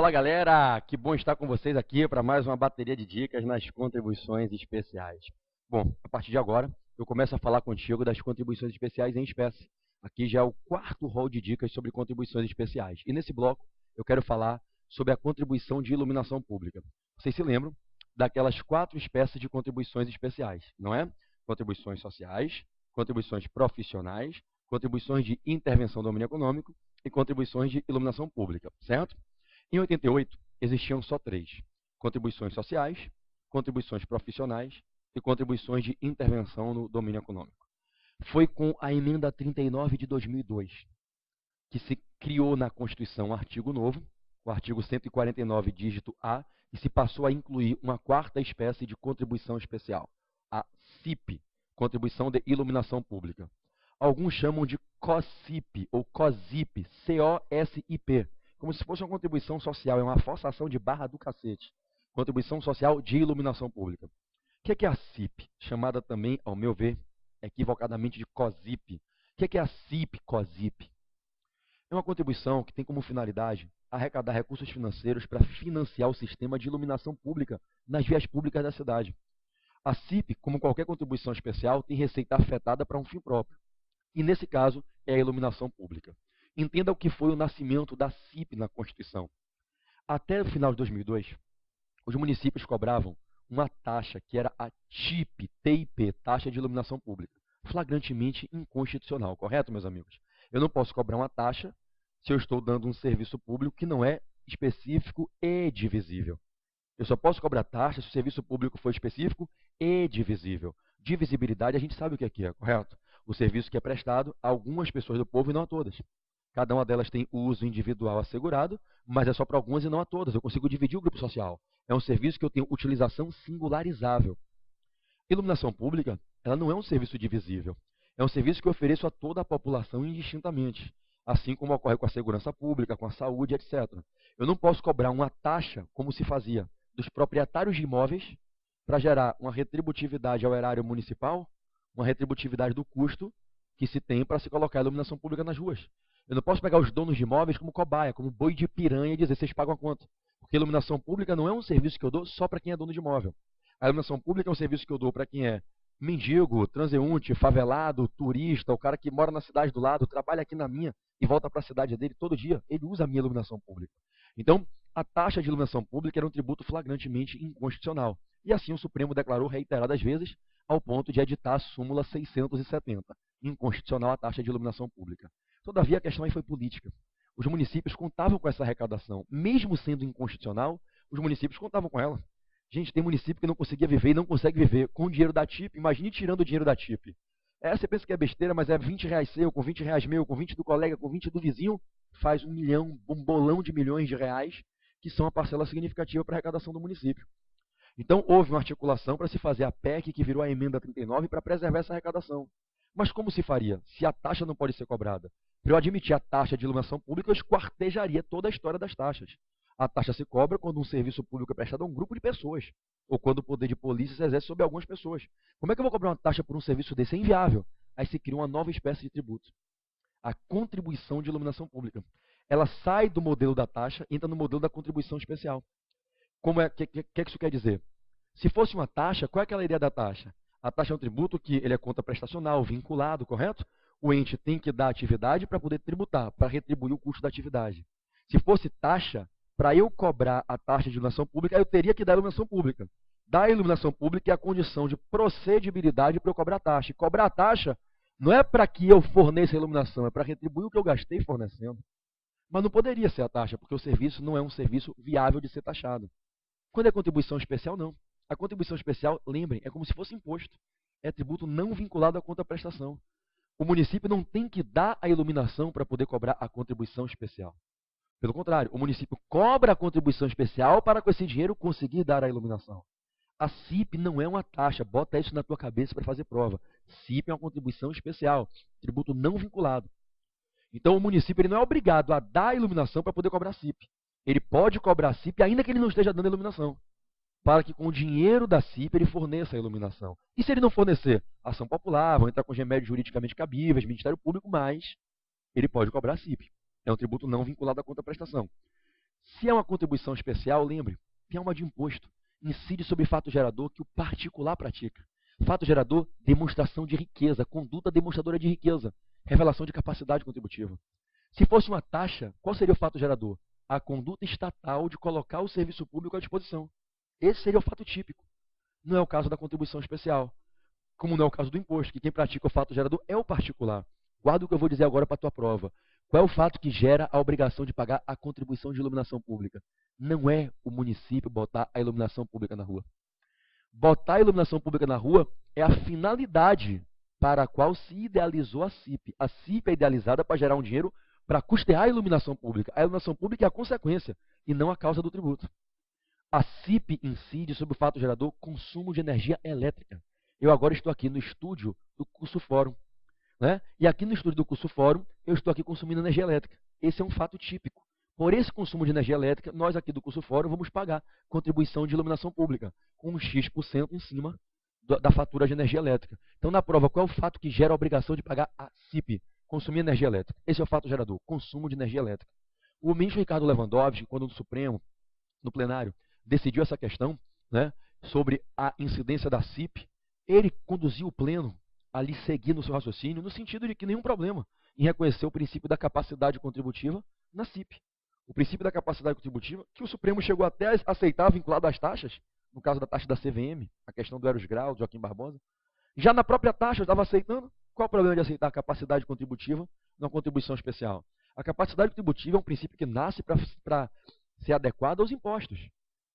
Fala galera, que bom estar com vocês aqui para mais uma bateria de dicas nas contribuições especiais. Bom, a partir de agora eu começo a falar contigo das contribuições especiais em espécie. Aqui já é o quarto rol de dicas sobre contribuições especiais. E nesse bloco eu quero falar sobre a contribuição de iluminação pública. Vocês se lembram daquelas 4 espécies de contribuições especiais, não é? Contribuições sociais, contribuições profissionais, contribuições de intervenção do domínio econômico e contribuições de iluminação pública, certo? Em 88, existiam só 3: contribuições sociais, contribuições profissionais e contribuições de intervenção no domínio econômico. Foi com a emenda 39 de 2002 que se criou na Constituição um artigo novo, o artigo 149, dígito A, e se passou a incluir uma 4ª espécie de contribuição especial, a CIP, Contribuição de Iluminação Pública. Alguns chamam de COSIP, ou COSIP, C-O-S-I-P, como se fosse uma contribuição social, é uma forçação de barra do cacete. Contribuição social de iluminação pública. O que é a CIP? Chamada também, ao meu ver, equivocadamente de COSIP. O que é a CIP COSIP? É uma contribuição que tem como finalidade arrecadar recursos financeiros para financiar o sistema de iluminação pública nas vias públicas da cidade. A CIP, como qualquer contribuição especial, tem receita afetada para um fim próprio. E, nesse caso, é a iluminação pública. Entenda o que foi o nascimento da CIP na Constituição. Até o final de 2002, os municípios cobravam uma taxa que era a TIP, Taxa de Iluminação Pública, flagrantemente inconstitucional, correto, meus amigos? Eu não posso cobrar uma taxa se eu estou dando um serviço público que não é específico e divisível. Eu só posso cobrar taxa se o serviço público for específico e divisível. Divisibilidade a gente sabe o que é, correto? O serviço que é prestado a algumas pessoas do povo e não a todas. Cada uma delas tem uso individual assegurado, mas é só para algumas e não a todas. Eu consigo dividir o grupo social. É um serviço que eu tenho utilização singularizável. Iluminação pública, ela não é um serviço divisível. É um serviço que eu ofereço a toda a população indistintamente, assim como ocorre com a segurança pública, com a saúde, etc. Eu não posso cobrar uma taxa, como se fazia, dos proprietários de imóveis para gerar uma retributividade ao erário municipal, uma retributividade do custo que se tem para se colocar a iluminação pública nas ruas. Eu não posso pegar os donos de imóveis como cobaia, como boi de piranha e dizer, vocês pagam a conta. Porque a iluminação pública não é um serviço que eu dou só para quem é dono de imóvel. A iluminação pública é um serviço que eu dou para quem é mendigo, transeunte, favelado, turista, o cara que mora na cidade do lado, trabalha aqui na minha e volta para a cidade dele todo dia, ele usa a minha iluminação pública. Então, a taxa de iluminação pública era um tributo flagrantemente inconstitucional. E assim o Supremo declarou reiteradas vezes, ao ponto de editar a súmula 670, inconstitucional a taxa de iluminação pública. Todavia, a questão aí foi política. Os municípios contavam com essa arrecadação. Mesmo sendo inconstitucional, os municípios contavam com ela. Gente, tem município que não conseguia viver e não consegue viver com o dinheiro da TIP. Imagine tirando o dinheiro da TIP. Você pensa que é besteira, mas é 20 reais seu, com 20 reais meu, com 20 do colega, com 20 do vizinho, faz 1 milhão, um bolão de milhões de reais, que são a parcela significativa para a arrecadação do município. Então, houve uma articulação para se fazer a PEC, que virou a emenda 39, para preservar essa arrecadação. Mas como se faria? Se a taxa não pode ser cobrada. Para eu admitir a taxa de iluminação pública, eu esquartejaria toda a história das taxas. A taxa se cobra quando um serviço público é prestado a um grupo de pessoas, ou quando o poder de polícia se exerce sobre algumas pessoas. Como é que eu vou cobrar uma taxa por um serviço desse? É inviável. Aí se cria uma nova espécie de tributo. A contribuição de iluminação pública. Ela sai do modelo da taxa e entra no modelo da contribuição especial. O que isso quer dizer? Se fosse uma taxa, qual é aquela ideia da taxa? A taxa é um tributo que ele é conta prestacional, vinculado, correto? O ente tem que dar atividade para poder tributar, para retribuir o custo da atividade. Se fosse taxa, para eu cobrar a taxa de iluminação pública, eu teria que dar a iluminação pública. Dar a iluminação pública é a condição de procedibilidade para eu cobrar a taxa. E cobrar a taxa não é para que eu forneça a iluminação, é para retribuir o que eu gastei fornecendo. Mas não poderia ser a taxa, porque o serviço não é um serviço viável de ser taxado. Quando é contribuição especial, não. A contribuição especial, lembrem, é como se fosse imposto. É tributo não vinculado à contraprestação. O município não tem que dar a iluminação para poder cobrar a contribuição especial. Pelo contrário, o município cobra a contribuição especial para com esse dinheiro conseguir dar a iluminação. A CIP não é uma taxa, bota isso na tua cabeça para fazer prova. CIP é uma contribuição especial, tributo não vinculado. Então o município ele não é obrigado a dar a iluminação para poder cobrar a CIP. Ele pode cobrar a CIP ainda que ele não esteja dando a iluminação, para que com o dinheiro da CIP ele forneça a iluminação. E se ele não fornecer? Ação popular, vão entrar com os remédios juridicamente cabíveis, Ministério Público, mas ele pode cobrar a CIP. É um tributo não vinculado à contraprestação. Se é uma contribuição especial, lembre, tem uma de imposto. Incide sobre fato gerador que o particular pratica. Fato gerador, demonstração de riqueza, conduta demonstradora de riqueza, revelação de capacidade contributiva. Se fosse uma taxa, qual seria o fato gerador? A conduta estatal de colocar o serviço público à disposição. Esse seria o fato típico. Não é o caso da contribuição especial, como não é o caso do imposto, que quem pratica o fato gerador é o particular. Guarda o que eu vou dizer agora para a tua prova. Qual é o fato que gera a obrigação de pagar a contribuição de iluminação pública? Não é o município botar a iluminação pública na rua. Botar a iluminação pública na rua é a finalidade para a qual se idealizou a CIP. A CIP é idealizada para gerar um dinheiro para custear a iluminação pública. A iluminação pública é a consequência e não a causa do tributo. A CIP incide sobre o fato gerador consumo de energia elétrica. Eu agora estou aqui no estúdio do curso Fórum. Né? E aqui no estúdio do curso Fórum, eu estou aqui consumindo energia elétrica. Esse é um fato típico. Por esse consumo de energia elétrica, nós aqui do curso Fórum vamos pagar contribuição de iluminação pública, com um X% em cima da fatura de energia elétrica. Então, na prova, qual é o fato que gera a obrigação de pagar a CIP? Consumir energia elétrica. Esse é o fato gerador, consumo de energia elétrica. O ministro Ricardo Lewandowski, quando no Supremo, no plenário, decidiu essa questão, né, sobre a incidência da CIP, ele conduziu o pleno ali seguir no seu raciocínio, no sentido de que nenhum problema em reconhecer o princípio da capacidade contributiva na CIP. O princípio da capacidade contributiva, que o Supremo chegou até a aceitar vinculado às taxas, no caso da taxa da CVM, a questão do Eros Grau, de Joaquim Barbosa. Já na própria taxa, estava aceitando. Qual é o problema de aceitar a capacidade contributiva na contribuição especial? A capacidade contributiva é um princípio que nasce para ser adequado aos impostos.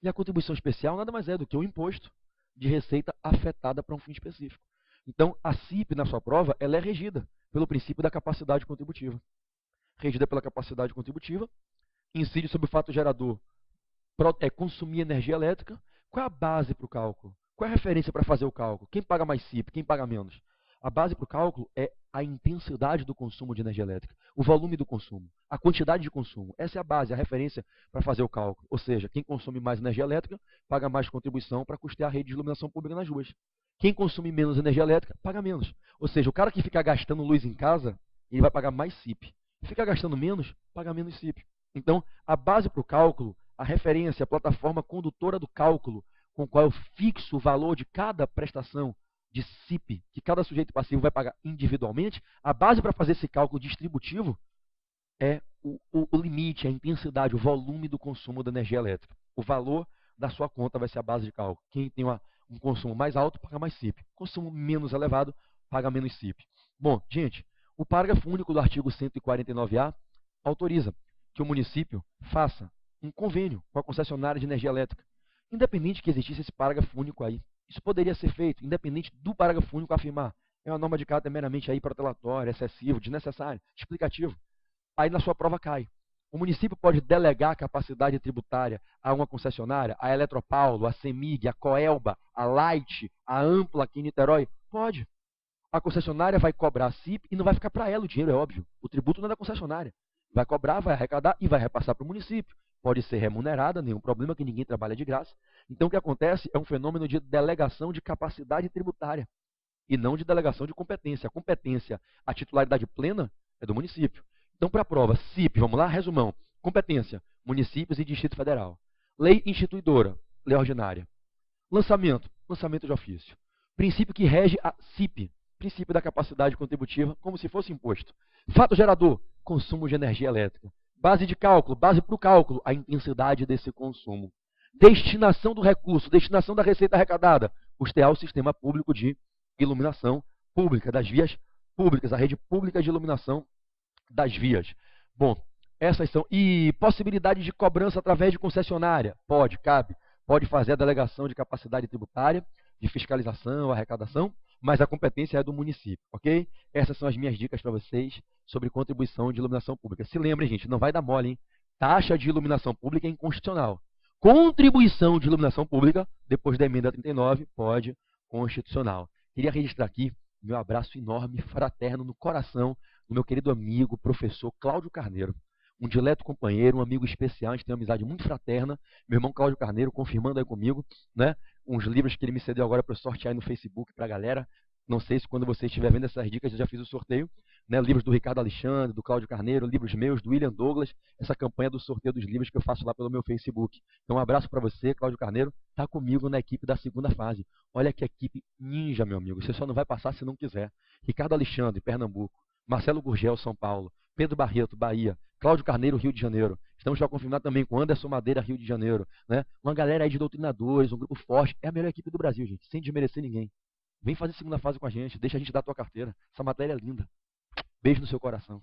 E a contribuição especial nada mais é do que um imposto de receita afetada para um fim específico. Então, a CIP, na sua prova, ela é regida pelo princípio da capacidade contributiva. Regida pela capacidade contributiva, incide sobre o fato gerador, consumir energia elétrica. Qual é a base para o cálculo? Qual é a referência para fazer o cálculo? Quem paga mais CIP, quem paga menos? A base para o cálculo é a intensidade do consumo de energia elétrica, o volume do consumo, a quantidade de consumo. Essa é a base, a referência para fazer o cálculo. Ou seja, quem consome mais energia elétrica paga mais contribuição para custear a rede de iluminação pública nas ruas. Quem consome menos energia elétrica paga menos. Ou seja, o cara que fica gastando luz em casa, ele vai pagar mais CIP. Fica gastando menos, paga menos CIP. Então, a base para o cálculo, a referência, a plataforma condutora do cálculo, com qual eu fixo o valor de cada prestação de CIP, que cada sujeito passivo vai pagar individualmente, a base para fazer esse cálculo distributivo é o limite, a intensidade, o volume do consumo da energia elétrica. O valor da sua conta vai ser a base de cálculo. Quem tem um consumo mais alto, paga mais CIP. Consumo menos elevado, paga menos CIP. Bom, gente, o parágrafo único do artigo 149A autoriza que o município faça um convênio com a concessionária de energia elétrica, independente que existisse esse parágrafo único aí. Isso poderia ser feito, independente do parágrafo único afirmar. É uma norma de caráter meramente aí protelatória, excessivo, desnecessário, explicativo. Aí na sua prova cai. O município pode delegar a capacidade tributária a uma concessionária, a Eletropaulo, a CEMIG, a Coelba, a Light, a Ampla aqui em Niterói? Pode. A concessionária vai cobrar a CIP e não vai ficar para ela o dinheiro, é óbvio. O tributo não é da concessionária. Vai cobrar, vai arrecadar e vai repassar para o município. Pode ser remunerada, nenhum problema, que ninguém trabalha de graça. Então o que acontece é um fenômeno de delegação de capacidade tributária e não de delegação de competência. A competência, a titularidade plena é do município. Então, para a prova, CIP, vamos lá, resumão. Competência, municípios e Distrito Federal. Lei instituidora, lei ordinária. Lançamento de ofício. Princípio que rege a CIP, princípio da capacidade contributiva, como se fosse imposto. Fato gerador, consumo de energia elétrica. Base de cálculo, base para o cálculo, a intensidade desse consumo. Destinação do recurso, destinação da receita arrecadada, custear o sistema público de iluminação pública, das vias públicas, a rede pública de iluminação das vias. Bom, essas são. E possibilidade de cobrança através de concessionária? Pode, cabe. Pode fazer a delegação de capacidade tributária, de fiscalização, arrecadação, mas a competência é do município, ok? Essas são as minhas dicas para vocês sobre contribuição de iluminação pública. Se lembrem, gente, não vai dar mole, hein? Taxa de iluminação pública é inconstitucional. Contribuição de iluminação pública, depois da emenda 39, pode, constitucional. Queria registrar aqui meu abraço enorme, fraterno, no coração do meu querido amigo, professor Cláudio Carneiro. Um dileto companheiro, um amigo especial, a gente tem uma amizade muito fraterna. Meu irmão Cláudio Carneiro, confirmando aí comigo, né? Uns livros que ele me cedeu agora para eu sortear aí no Facebook para a galera. Não sei se quando você estiver vendo essas dicas eu já fiz o sorteio, né, livros do Ricardo Alexandre, do Cláudio Carneiro, livros meus, do William Douglas, essa campanha do sorteio dos livros que eu faço lá pelo meu Facebook. Então, um abraço para você, Cláudio Carneiro, está comigo na equipe da segunda fase. Olha que equipe ninja, meu amigo, você só não vai passar se não quiser. Ricardo Alexandre, Pernambuco, Marcelo Gurgel, São Paulo, Pedro Barreto, Bahia, Cláudio Carneiro, Rio de Janeiro. Estamos já confirmados também com Anderson Madeira, Rio de Janeiro. Né? Uma galera aí de doutrinadores, um grupo forte. É a melhor equipe do Brasil, gente, sem desmerecer ninguém. Vem fazer segunda fase com a gente, deixa a gente dar a tua carteira. Essa matéria é linda. Beijo no seu coração.